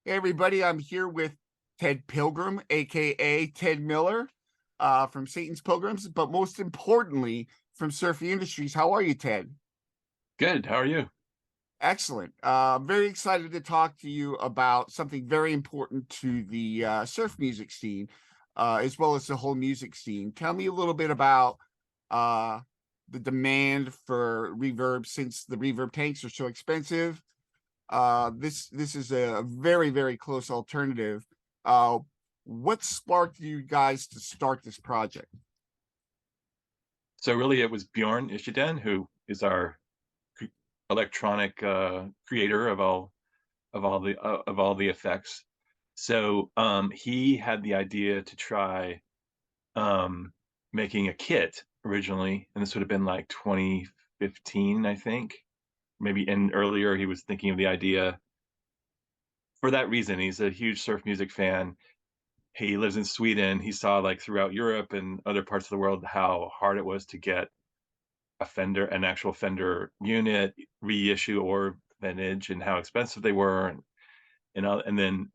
Hey everybody, I'm here with Ted Pilgrim, aka Ted Miller, from Satan's Pilgrims, but most importantly from Surfing Industries. How are you, Ted? Good. How are you? Excellent. I'm very excited to talk to you about something very important to the surf music scene, as well as the whole music scene. Tell me a little bit about uh, the demand for reverb since the reverb tanks are so expensive. This is a very close alternative. Uh, what sparked you guys to start this project? So really, it was Bjorn Ishiden who is our cre- electronic creator of all the effects. So he had the idea to try um, making a kit originally, and this would have been like 2015, I think, maybe. And earlier, he was thinking of the idea for that reason. He's a huge surf music fan. He lives in Sweden. He saw like throughout Europe and other parts of the world how hard it was to get an actual Fender unit, reissue or vintage, and how expensive they were, and then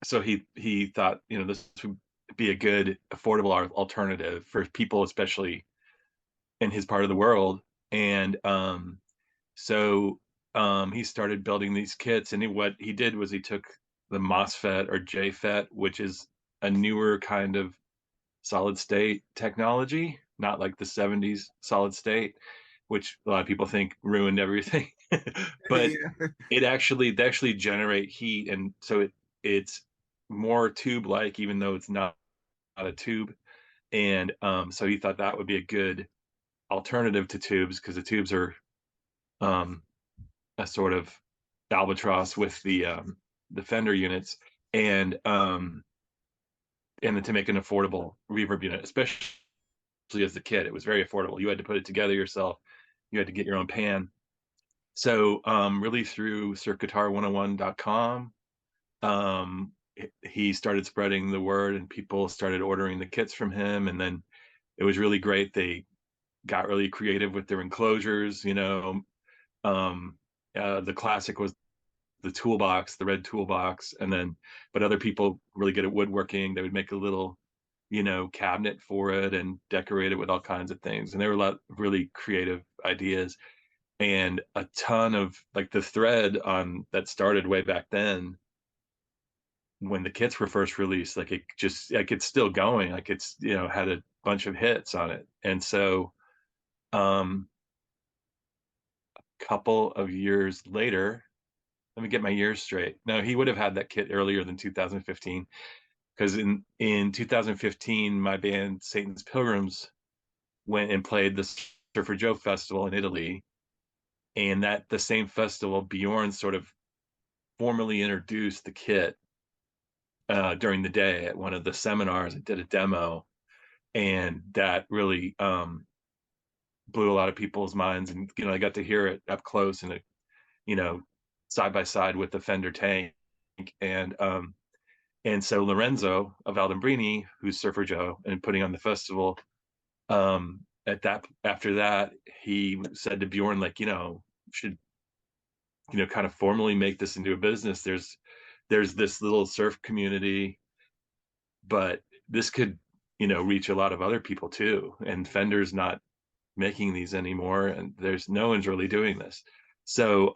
so he thought, this would be a good affordable alternative for people, especially in his part of the world, and so he started building these kits, and what he did was he took the MOSFET or JFET, which is a newer kind of solid state technology, not like the 70s solid state, which a lot of people think ruined everything. But Yeah. they actually generate heat, and so it's more tube like, even though it's not a tube. And so he thought that would be a good alternative to tubes, because the tubes are um, a sort of albatross with the Fender units, and then to make an affordable reverb unit, especially as a kid, it was very affordable. You had to put it together yourself. You had to get your own pan. So really through surfguitar101.com, he started spreading the word, and people started ordering the kits from him. And then it was really great. They got really creative with their enclosures. Um, the classic was the toolbox, the red toolbox, and then but other people really good at woodworking. They would make a little, cabinet for it and decorate it with all kinds of things. And there were a lot of really creative ideas, and a ton of like the thread on that started way back then when the kits were first released. Like it just like it's still going. Like it's had a bunch of hits on it. And so um couple of years later, let me get my years straight. No, he would have had that kit earlier than 2015, because in 2015 my band Satan's Pilgrims went and played the Surfer Joe Festival in Italy, and that the same festival Bjorn sort of formally introduced the kit during the day at one of the seminars. I did a demo, and that really blew a lot of people's minds. And I got to hear it up close and you know side by side with the Fender tank, and so Lorenzo of Aldembrini, who's Surfer Joe and putting on the festival, at that after that, he said to Bjorn, like, should kind of formally make this into a business. There's this little surf community, but this could reach a lot of other people too. And Fender's not making these anymore, and there's no one's really doing this. So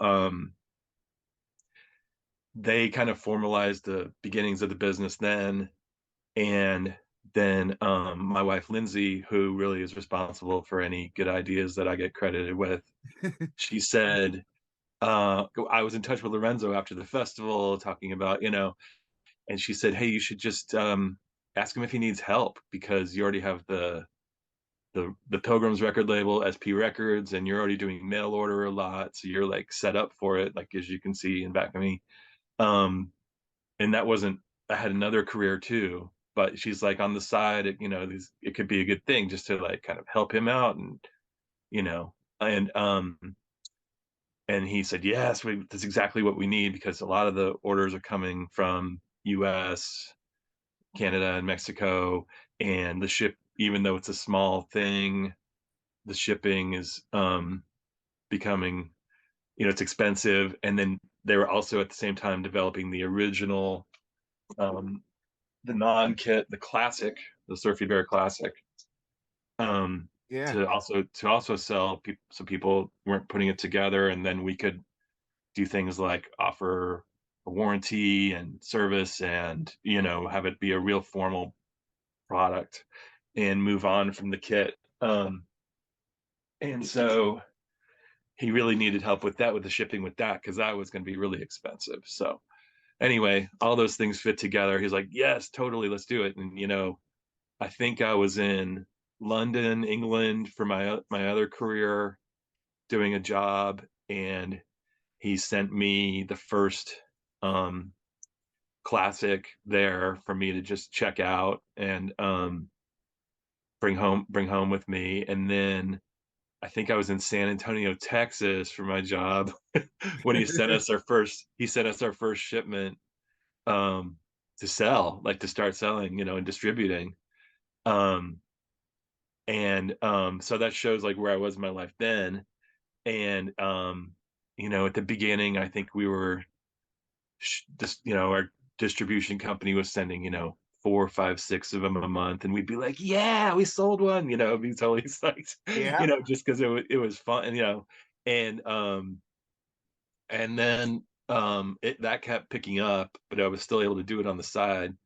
they kind of formalized the beginnings of the business then. And then my wife Lindsay, who really is responsible for any good ideas that I get credited with, she said, I was in touch with Lorenzo after the festival talking about, and she said, hey, you should just ask him if he needs help, because you already have the Pilgrims record label, SP Records, and you're already doing mail order a lot, so you're like set up for it, like as you can see in back of me. Um, and that wasn't, I had another career too, but she's like, on the side, it could be a good thing just to like kind of help him out, and you know, and he said, yes, that's exactly what we need, because a lot of the orders are coming from US, Canada, and Mexico, and the ship, even though it's a small thing, the shipping is becoming, it's expensive. And then they were also at the same time developing the original, um, the non-kit, the classic, the Surfy Bear Classic, um, Yeah. to also sell people, so people weren't putting it together, and then we could do things like offer a warranty and service, and have it be a real formal product, and move on from the kit. And so he really needed help with that, with the shipping with that, because that was going to be really expensive. So anyway, all those things fit together. He's like, yes, totally, let's do it. And I think I was in London, England for my other career, doing a job, and he sent me the first, um, classic there for me to just check out, and bring home with me. And then I think I was in San Antonio, Texas for my job when he sent us our first shipment, um, to sell, like to start selling, and distributing. Um, and so that shows like where I was in my life then. And at the beginning, I think we were just, our distribution company was sending, four, five, six of them a month, and we'd be like, "Yeah, we sold one," be totally psyched, Yeah. just because it was fun, and then that kept picking up, but I was still able to do it on the side.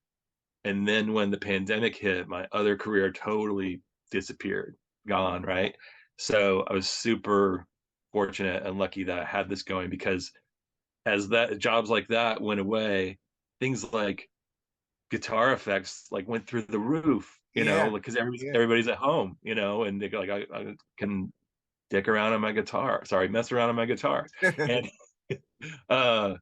And then when the pandemic hit, my other career totally disappeared, gone, right? So I was super fortunate and lucky that I had this going, because as that jobs like that went away, things like guitar effects like went through the roof, Yeah. like because everybody's Yeah. everybody's at home, and they go like, I can dick around on my guitar, sorry, mess around on my guitar, and uh,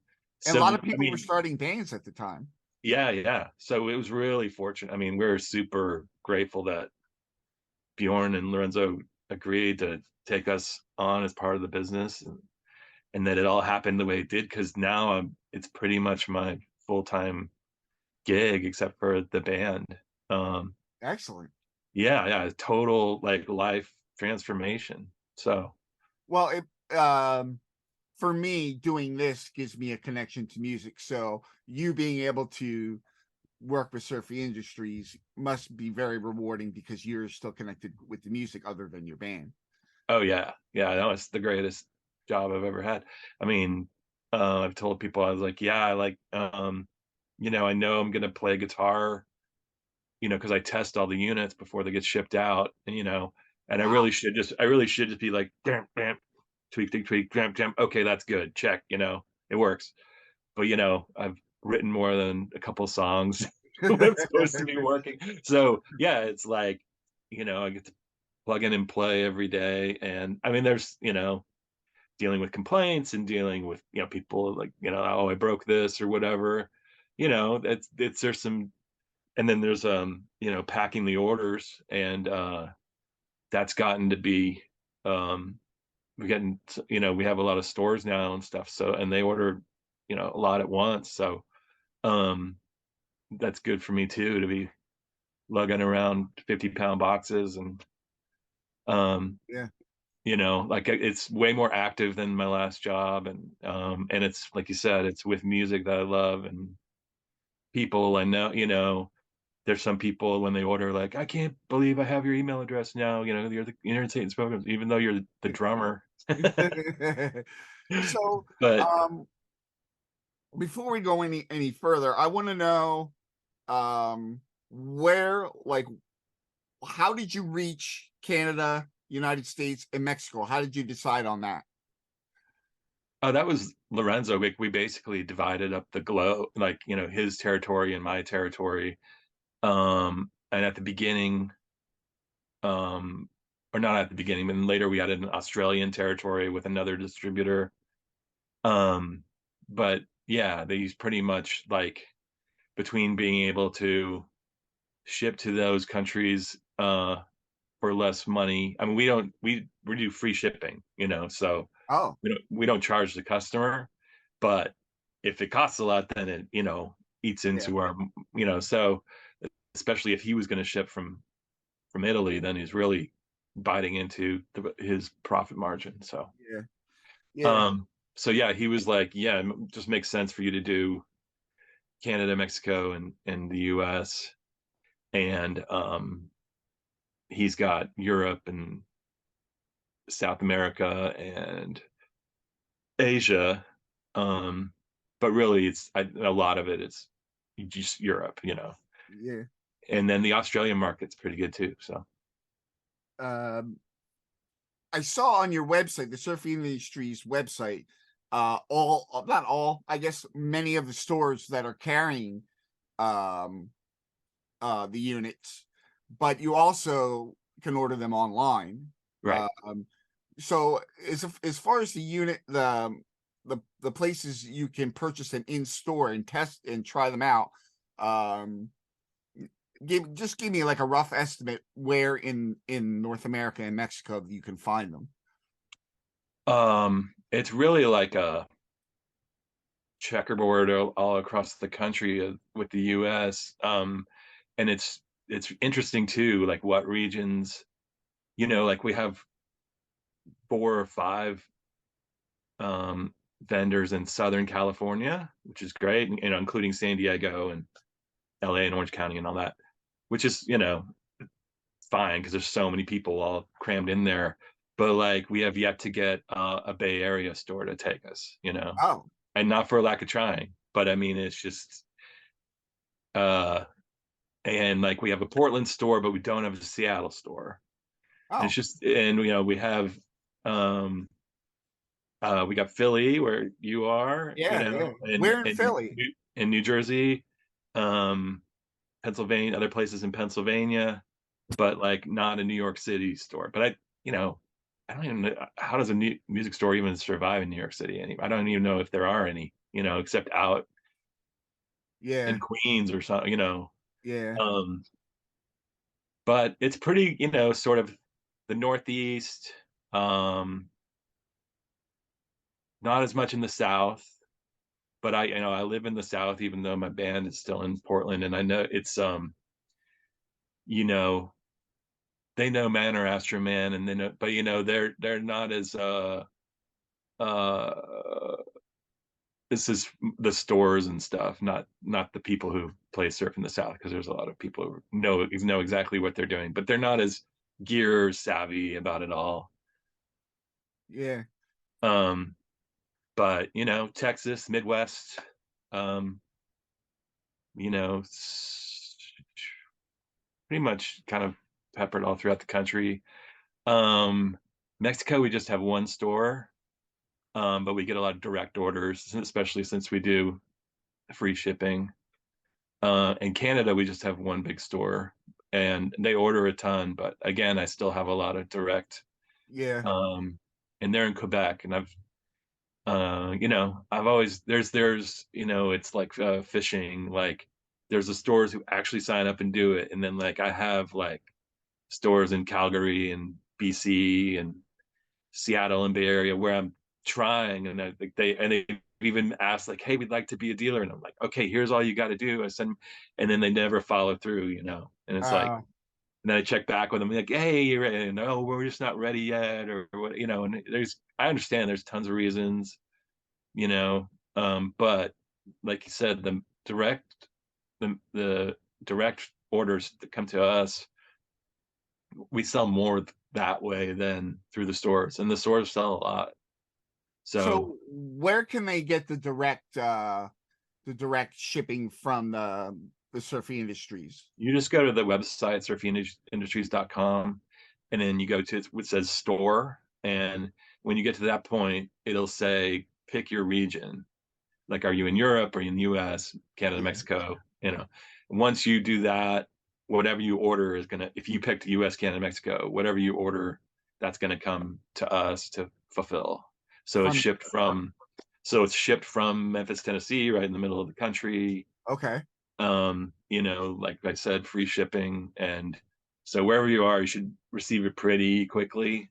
And a lot so of I people were mean, starting bands at the time. yeah, yeah. So it was really fortunate. I mean, we're super grateful that Bjorn and Lorenzo agreed to take us on as part of the business, and that it all happened the way it did, because now it's pretty much my full-time gig, except for the band. Um, Excellent. yeah, yeah, total like life transformation. So, Well, for me, doing this gives me a connection to music. So you being able to work with Surfy Industries must be very rewarding because you're still connected with the music other than your band. oh yeah, yeah, no, it's the greatest job I've ever had. I mean, I've told people, I was like, yeah, I like, I know I'm gonna play guitar, because I test all the units before they get shipped out, and Wow. I really should just be like, damn, damn, tweak, tweak, tweak, jam, jam. Okay, that's good. Check, it works. But I've written more than a couple songs when it's supposed to be working. So yeah, it's like, I get to plug in and play every day. And I mean, there's, dealing with complaints, and dealing with, people like, oh, I broke this or whatever. There's some, and then there's packing the orders, and that's gotten to be, um we're getting, we have a lot of stores now and stuff, so, and they order, a lot at once, so um that's good for me too, to be lugging around 50-pound boxes, and um Yeah. like it's way more active than my last job, and it's like you said, it's with music that I love, and people I know, there's some people when they order like, I can't believe I have your email address now, you're the United States Pilgrims, even though you're the drummer. So, But um, before we go any further, I want to know where like how did you reach Canada, United States, and Mexico? How did you decide on that? oh, that was Lorenzo. We basically divided up the globe, like, his territory and my territory. And at the beginning, um, or not at the beginning, but then later we added an Australian territory with another distributor. Um, but yeah, they use pretty much like, between being able to ship to those countries for less money. I mean, we do free shipping, so Oh, we don't charge the customer, but if it costs a lot, then it, eats yeah, into our, so especially if he was going to ship from Italy, then he's really biting into his profit margin. So yeah, yeah. um so yeah, he was like, yeah, it just makes sense for you to do Canada, Mexico, and the US. And he's got Europe and South America and Asia. Um, but really, a lot of it is just Europe, you know. Yeah. And then the Australian market's pretty good too. So, Um, I saw on your website, the surfing industry's website, all not all, I guess many of the stores that are carrying um the units, but you also can order them online. right. So as far as the unit, the places you can purchase them in store and test and try them out, um, give me like a rough estimate where in North America and Mexico you can find them. It's really like a checkerboard all across the country with the US. And it's interesting too, like what regions, you know, like we have 4 or 5 um, vendors in Southern California, which is great, and, you know, including San Diego and LA and Orange County and all that, which is, you know, fine because there's so many people all crammed in there. But like we have yet to get a Bay Area store to take us, you know, Oh, and not for a lack of trying, but I mean, it's just, uh, and like we have a Portland store, but we don't have a Seattle store. And it's oh, just, and you know, we got Philly where you are, you yeah, yeah. know, We're in Philly. in New Jersey, um, Pennsylvania, other places in Pennsylvania, but like not a New York City store. But you know, I don't even know how does a new music store even survive in New York City anymore. I don't even know if there are any, you know, except out Yeah, in Queens or something, you know. yeah. Um, but it's pretty, you know, sort of the Northeast, um, not as much in the South. But I, you know, I live in the South, even though my band is still in Portland, and I know it's, you know, they know Man or Astro Man, and they know, but you know, they're not as uh, this is the stores and stuff, not the people who play surf in the South, because there's a lot of people who know exactly what they're doing, but they're not as gear savvy about it all. Yeah. Um, but you know, Texas, Midwest, um, you know, pretty much kind of peppered all throughout the country. Um, Mexico, we just have one store, but we get a lot of direct orders, especially since we do free shipping. In Canada, we just have one big store, and they order a ton. But again, I still have a lot of direct, Yeah. um, and they're in Quebec, and you know, I've always you know, it's like fishing. Like there's the stores who actually sign up and do it, and then like I have like stores in Calgary and BC and Seattle and Bay Area where I'm trying, and they even asked like, "Hey, we'd like to be a dealer," and I'm like, "Okay, here's all you got to do." I send, and then they never follow through, you know. And it's like, Uh, and then I check back with them like, "Hey, you're ready?" No, we're just not ready yet, or what, you know. And I understand there's tons of reasons, you know, but like you said, the direct orders that come to us, we sell more that way than through the stores, and the stores sell a lot. So so where can they get the direct shipping from the surfing industries? you just go to the website surfingindustries.com, and then you go to it says store, and when you get to that point, it'll say pick your region. Like, are you in Europe? Are you in the US, Canada, Yeah. Mexico? You know, once you do that, whatever you order is gonna, if you picked US, Canada, Mexico, whatever you order, that's gonna come to us to fulfill. So From it's shipped from Memphis, Tennessee, right in the middle of the country. okay. You know, like I said, free shipping. And so wherever you are, you should receive it pretty quickly.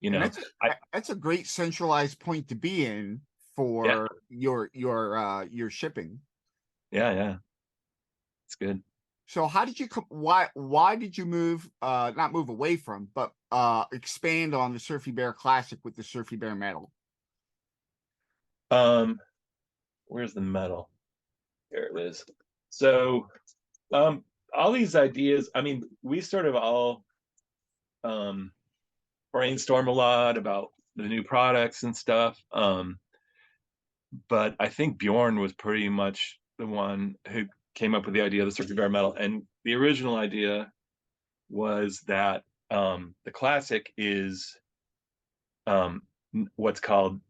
You And know, I, that's a great centralized point to be in yeah, for your shipping. yeah, yeah, it's good. So how did you come why did you move not move away from but expand on the Surfy Bear Classic with the Surfy Bear medal? Um, where's the metal? There it is. So, um, all these ideas, I mean, we sort of all um brainstorm a lot about the new products and stuff. But I think Bjorn was pretty much the one who came up with the idea of the circuit bare metal. And the original idea was that the classic is what's called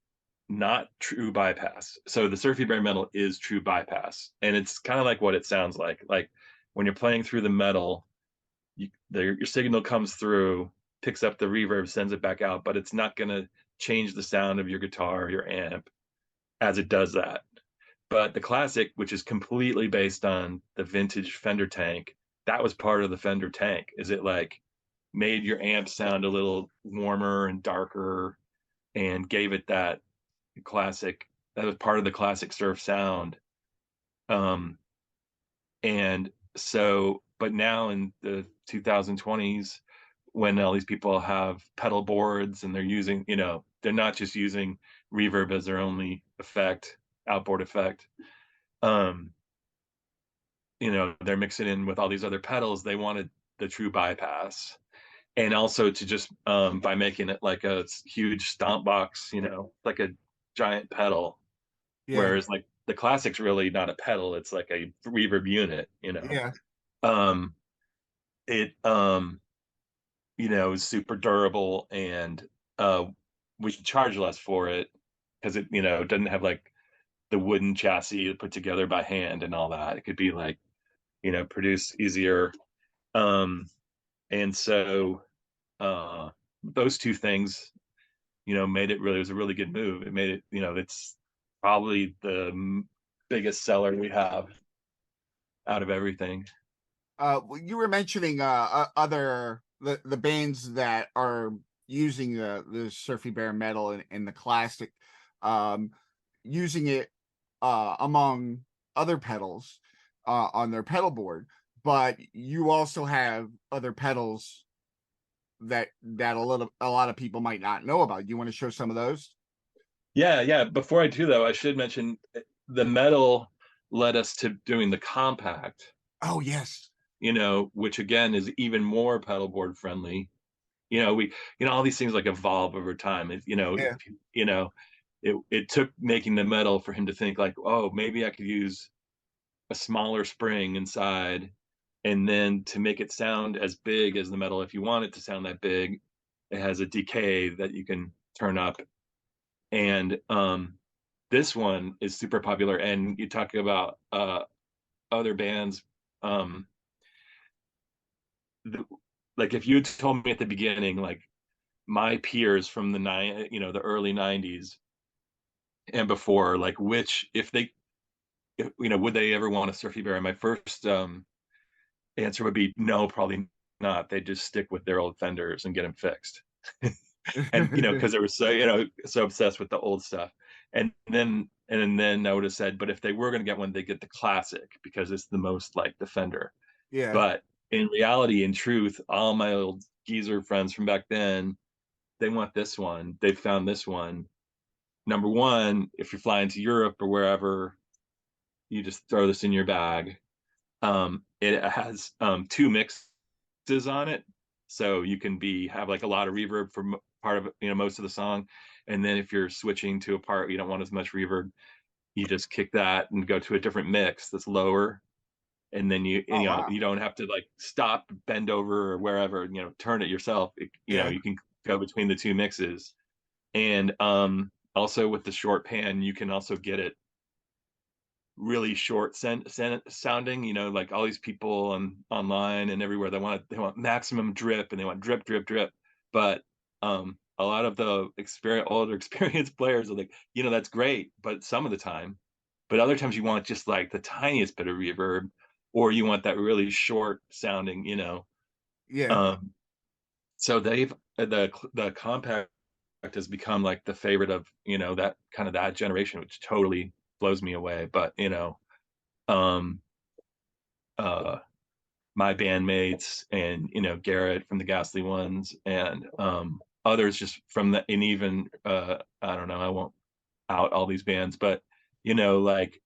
not true bypass. So the surfy bare metal is true bypass, and it's kind of like what it sounds like. Like when you're playing through the metal, your signal comes through, picks up the reverb, sends it back out, but it's not going to change the sound of your guitar or your amp as it does that. But the classic, which is completely based on the vintage Fender tank, that was part of the Fender tank. Is it like made your amp sound a little warmer and darker and gave it that classic, that was part of the classic surf sound. Um, and so, but now in the 2020s, when all these people have pedal boards and they're using, they're not just using reverb as their only effect, outboard effect. Um, they're mixing in with all these other pedals. They wanted the true bypass. And also to just by making it like a huge stomp box, like a giant pedal. Yeah, Whereas like the classic's really not a pedal, it's like a reverb unit. yeah, Um it is super durable, and uh we should charge less for it because it, doesn't have like the wooden chassis put together by hand and all that. It could be like, produced easier. Um and so those two things, made it really, it was a really good move. It made it, it's probably the biggest seller we have out of everything. well, you were mentioning other the bands that are using the surfy bare metal and the classic, um using it among other pedals on their pedal board, but you also have other pedals that a lot of people might not know about. You want to show some of those? Yeah. Before I do though, I should mention the metal led us to doing the compact, Oh yes. which again is even more pedal board friendly. We, all these things like evolve over time. Yeah, It took making the metal for him to think like, oh, maybe I could use a smaller spring inside, and then to make it sound as big as the metal, if you want it to sound that big, it has a decay that you can turn up. And this one is super popular. And you talk about other bands, um the, like if you had told me at the beginning, like my peers from the early 90s and before, like which, if, would they ever want a surfy bear, my first answer would be no, probably not. They just stick with their old fenders and get them fixed. And because they were so, so obsessed with the old stuff. And then I would have said, but if they were going to get one, they get the classic because it's the most like the Fender. yeah, But in reality, in truth, all my old geezer friends from back then, they want this one. They've found this one. Number one, if you're flying to Europe or wherever, you just throw this in your bag. It has two mixes on it, so you can have like a lot of reverb for part of, most of the song, and then if you're switching to a part you don't want as much reverb, you just kick that and go to a different mix that's lower, and then oh wow, you don't have to like stop, bend over or wherever, turn it yourself. yeah, You can go between the two mixes, and also with the short pan you can also get it really short sounding, like all these people online and everywhere, they want maximum drip, and they want drip drip drip. But a lot of the older experienced players are like, that's great but some of the time, but other times you want just like the tiniest bit of reverb, or you want that really short sounding, yeah, um so the compact has become like the favorite of, that kind of that generation, which totally blows me away. But um uh my bandmates and, Garrett from the Ghastly Ones, and others just from the, and even I don't know, out all these bands, but you know, like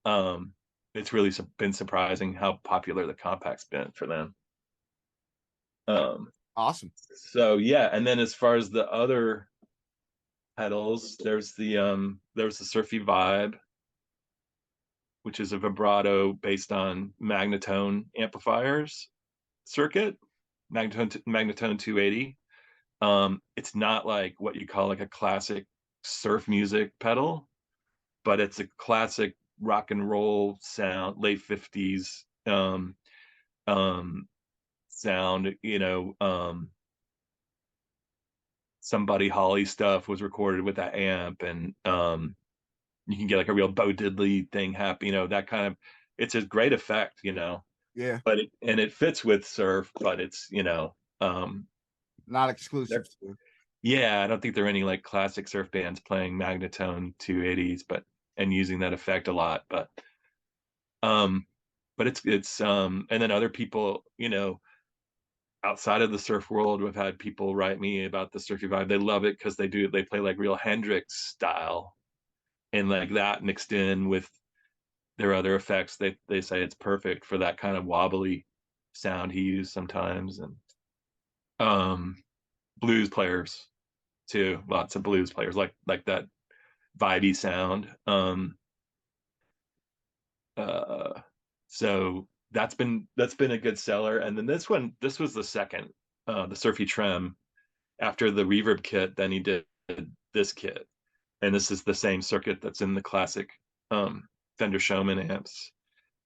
it's really been surprising how popular the compact's been for them. Um, Awesome. so yeah, and then as far as the other pedals, there's the Surfy Vibe, which is a vibrato based on magnetone amplifiers circuit, magnetone 280. It's not like what you call like a classic surf music pedal, but it's a classic rock and roll sound, late 50s um sound, you know. Some Buddy Holly stuff was recorded with that amp, and you can get like a real Bo Diddley thing happen, you know, that kind of, it's a great effect, you know. Yeah. But it fits with surf, but it's, you know, Not exclusive there, to. yeah, I don't think there are any like classic surf bands playing magnetone 280s, but and using that effect a lot, um it's and then other people, you know, outside of the surf world, we've had people write me about the Surfy Vibe. They love it because they play like real Hendrix style, and like that mixed in with their other effects, they say it's perfect for that kind of wobbly sound he used sometimes. And um blues players too, lots of blues players like that vibey sound. Uh so that's been a good seller. And then this was the second, the Surfy Trem. After the Reverb kit, then he did this kit, and this is the same circuit that's in the classic Fender Showman amps.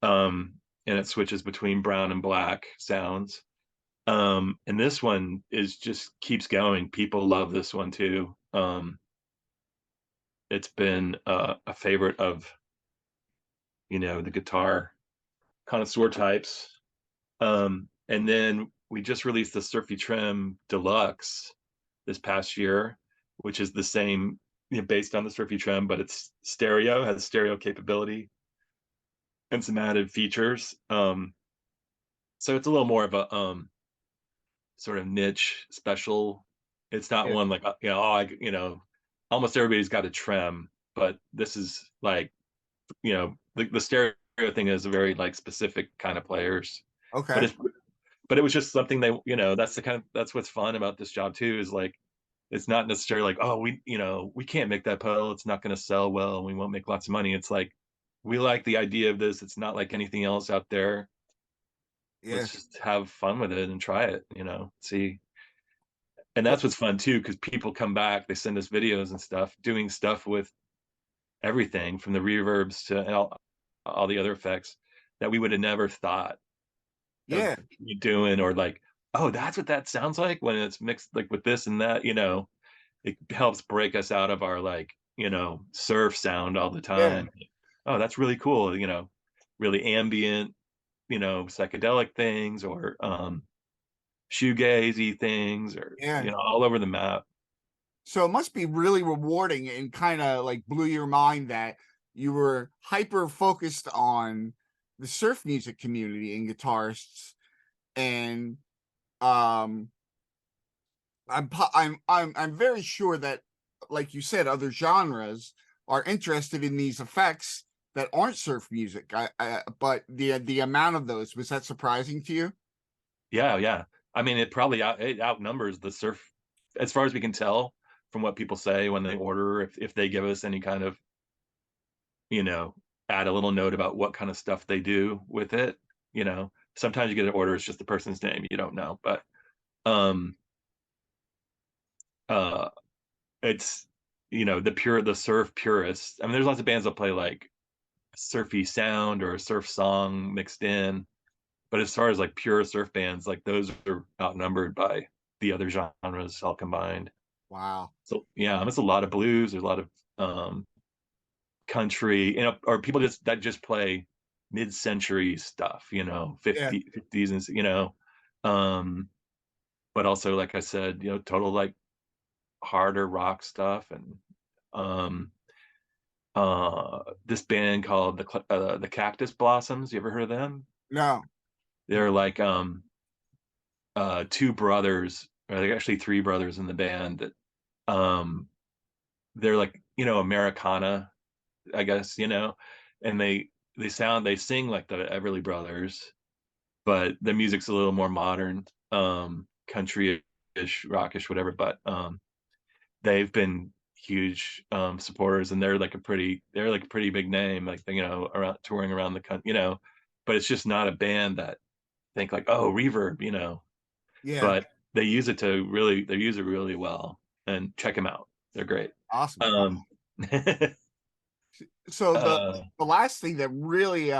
And it switches between brown and black sounds. And this one is just keeps going. People love this one too. It's been a favorite of, you know, the guitar connoisseur types. And then we just released the Surfy Trim Deluxe this past year, which is the same, you know, based on the Surfy Trim, but it's stereo, has stereo capability and some added features. So it's a little more of a sort of niche special. It's not Yeah. one like, you know, oh, you know, almost everybody's got a trem, but this is like, you know, the stereo thing is a very like specific kind of players. But Okay. it was just something they, you know, that's the kind of, that's what's fun about this job too, is like it's not necessarily like, oh, we, you know, we can't make that pedal, it's not going to sell well and we won't make lots of money. It's like we like the idea of this, it's not like anything else out there, Yeah. let's just have fun with it and try it, you know, see. And Well, that's what's fun too, because people come back, they send us videos and stuff, doing stuff with everything from the reverbs to all the other effects that we would have never thought of yeah. you doing, or like, oh, that's what that sounds like when it's mixed like with this and that, you know. It helps break us out of our like, you know, surf sound all the Yeah. time. Oh, that's really cool, you know, really ambient, you know, psychedelic things, or shoegazy things, or, Yeah. you know, all over the map. So it must be really rewarding and kind of like blew your mind that you were hyper focused on the surf music community and guitarists, and um I'm very sure that, like you said, other genres are interested in these effects that aren't surf music. But the amount of those, was that surprising to you? Yeah, yeah. I mean, it outnumbers the surf as far as we can tell from what people say when they order, if they give us any kind of, you know, add a little note about what kind of stuff they do with it, you know. Sometimes you get an order, it's just the person's name, you don't know. But um uh it's, you know, the surf purists. I mean, there's lots of bands that play like surfy sound or a surf song mixed in, but as far as like pure surf bands, like those are outnumbered by the other genres all combined. Wow. So yeah, there's a lot of blues, there's a lot of um country, you know, or people just play mid-century stuff, you know, Yeah. 50s and, you know, um but also, like I said, you know, total like harder rock stuff. And um this band called the Cactus Blossoms, you ever heard of them? No. They're like two brothers, or they're actually three brothers in the band that um they're like, you know, Americana I guess, and they sing like the Everly Brothers, but the music's a little more modern, country-ish, rockish, whatever. But they've been huge supporters, and they're like a pretty big name, like around touring around the country, but it's just not a band that think like, oh, Reverb, Yeah. but they use it really well. And check them out, they're great. Awesome. um So uh the last thing that really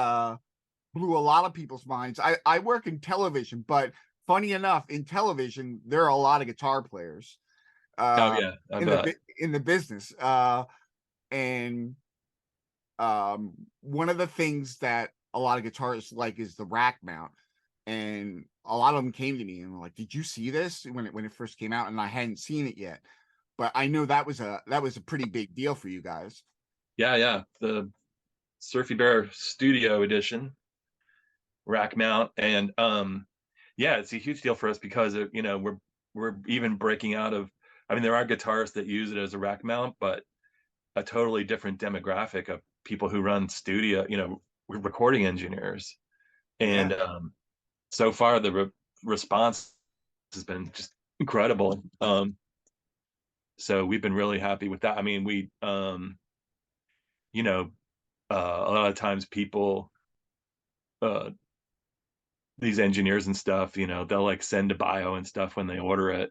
blew a lot of people's minds. I work in television, but funny enough, in television there are a lot of guitar players oh uh yeah, I bet. in the business. And one of the things that a lot of guitarists like is the rack mount. And a lot of them came to me and were like, "Did you see this when it first came out?" And I hadn't seen it yet, but I know that was a pretty big deal for you guys. Yeah, yeah, the Surfy Bear Studio Edition rack mount. And yeah, it's a huge deal for us because we're even breaking out of, I mean, there are guitarists that use it as a rack mount, but a totally different demographic of people who run studio, recording engineers. Yeah. And so far the response has been just incredible. So we've been really happy with that. I mean, we you know a lot of times people, uh these engineers and stuff, they'll like send a bio and stuff when they order it,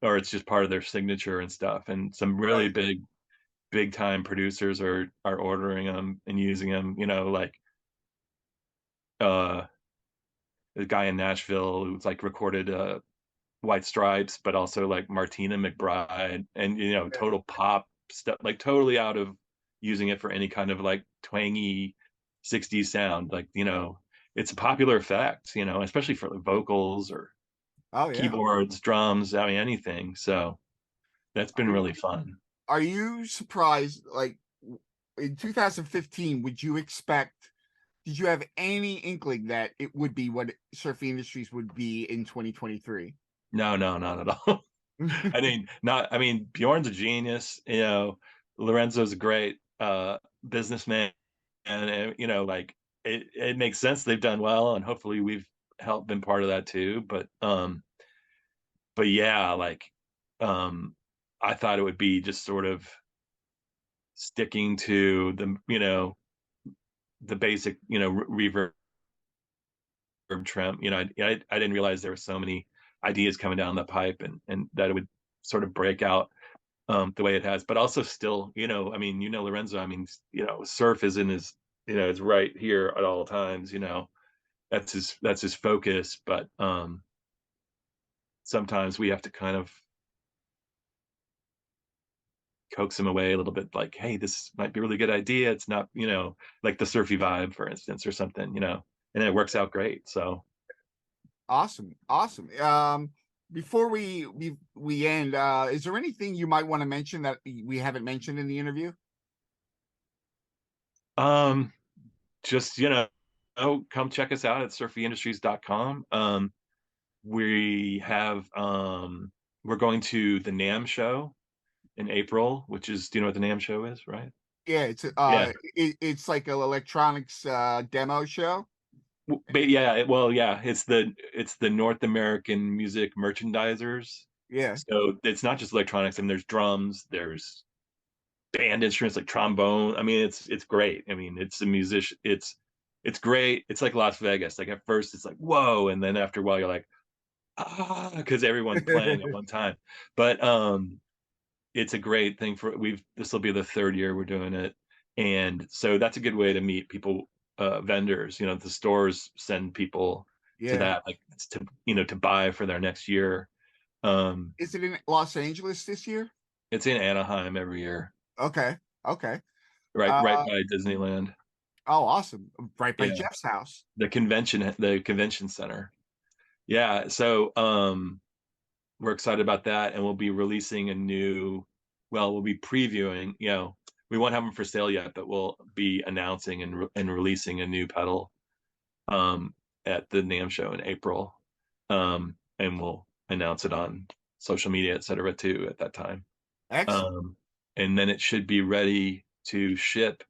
or it's just part of their signature and stuff. And some really Right. big time producers are ordering them and using them, like uh the guy in Nashville who's like recorded White Stripes, but also like Martina McBride, and total pop stuff, like totally out of using it for any kind of like twangy 60s sound. Like, it's a popular effect, especially for like vocals or Oh yeah. keyboards, drums, I mean anything. So that's been Are you, really fun. are you surprised? Like in 2015, would you expect? Did you have any inkling that it would be what Surfing Industries would be in 2023? No, no, not at all. I mean, Bjorn's a genius, Lorenzo's a great businessman, and like it makes sense they've done well, and hopefully we've helped been part of that too. But yeah, like um I thought it would be just sort of sticking to the basic, reverb trim. I didn't realize there were so many ideas coming down the pipe, and that it would sort of break out the way it has. But also still, I mean, Lorenzo, I mean, surf is in his, it's right here at all times. That's his focus. But sometimes we have to kind of coax him away a little bit, like, hey, this might be a really good idea. It's not, like the surfy vibe, for instance, or something, and it works out great. So Awesome, awesome. Before we end, is there anything you might want to mention that we haven't mentioned in the interview? um just, come check us out at surfyindustries.com. We have we're going to the NAM show in April, which is, do you know what the NAM show is, right? Yeah, Yeah. it's like an electronics demo show. But yeah, well, yeah, it's the North American Music Merchandisers. Yeah. So it's not just electronics. I mean, there's drums, there's band instruments like trombone. I mean, it's great. I mean, it's a musician. It's great. It's like Las Vegas. Like at first, it's like whoa, and then after a while, you're like because everyone's playing at one time. But it's a great thing for this will be the third year we're doing it, and so that's a good way to meet people, vendors. The stores send people to Yeah. that, like to buy for their next year. um Is it in Los Angeles this year? it's in Anaheim every year, Okay. Okay. right Uh, by Disneyland. oh, awesome. Right by Yeah, Jeff's house. the convention center. Yeah, so we're excited about that, and we'll be releasing a new, well, we'll be previewing, we won't have them for sale yet, but we'll be announcing and releasing a new pedal um at the NAM show in April. And we'll announce it on social media, etc. too, at that time. Excellent. um and then it should be ready to ship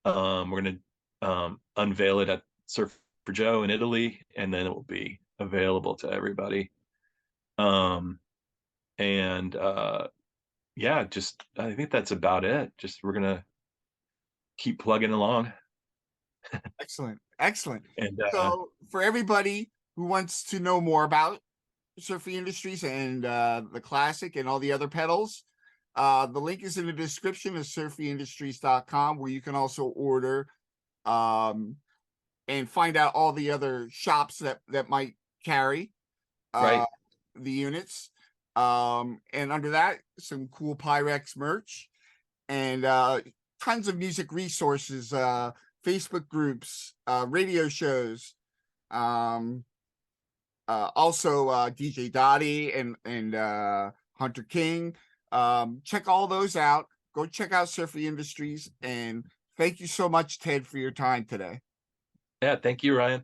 We're going to unveil it at Surf for Joe in Italy, and then it will be available to everybody. And yeah, just I think that's about it. Just we're gonna keep plugging along. Excellent. Excellent. And So for everybody who wants to know more about Surfing Industries and the classic and all the other pedals, the link is in the description of surfingindustries.com, where you can also order and find out all the other shops that might carry uh right, the units. And under that, some cool Pyrex merch and tons of music resources, Facebook groups, radio shows, um, also DJ Dotty and Hunter King. Check all those out. Go check out Surfing Industries, and thank you so much, Ted, for your time today. yeah, thank you, Ryan.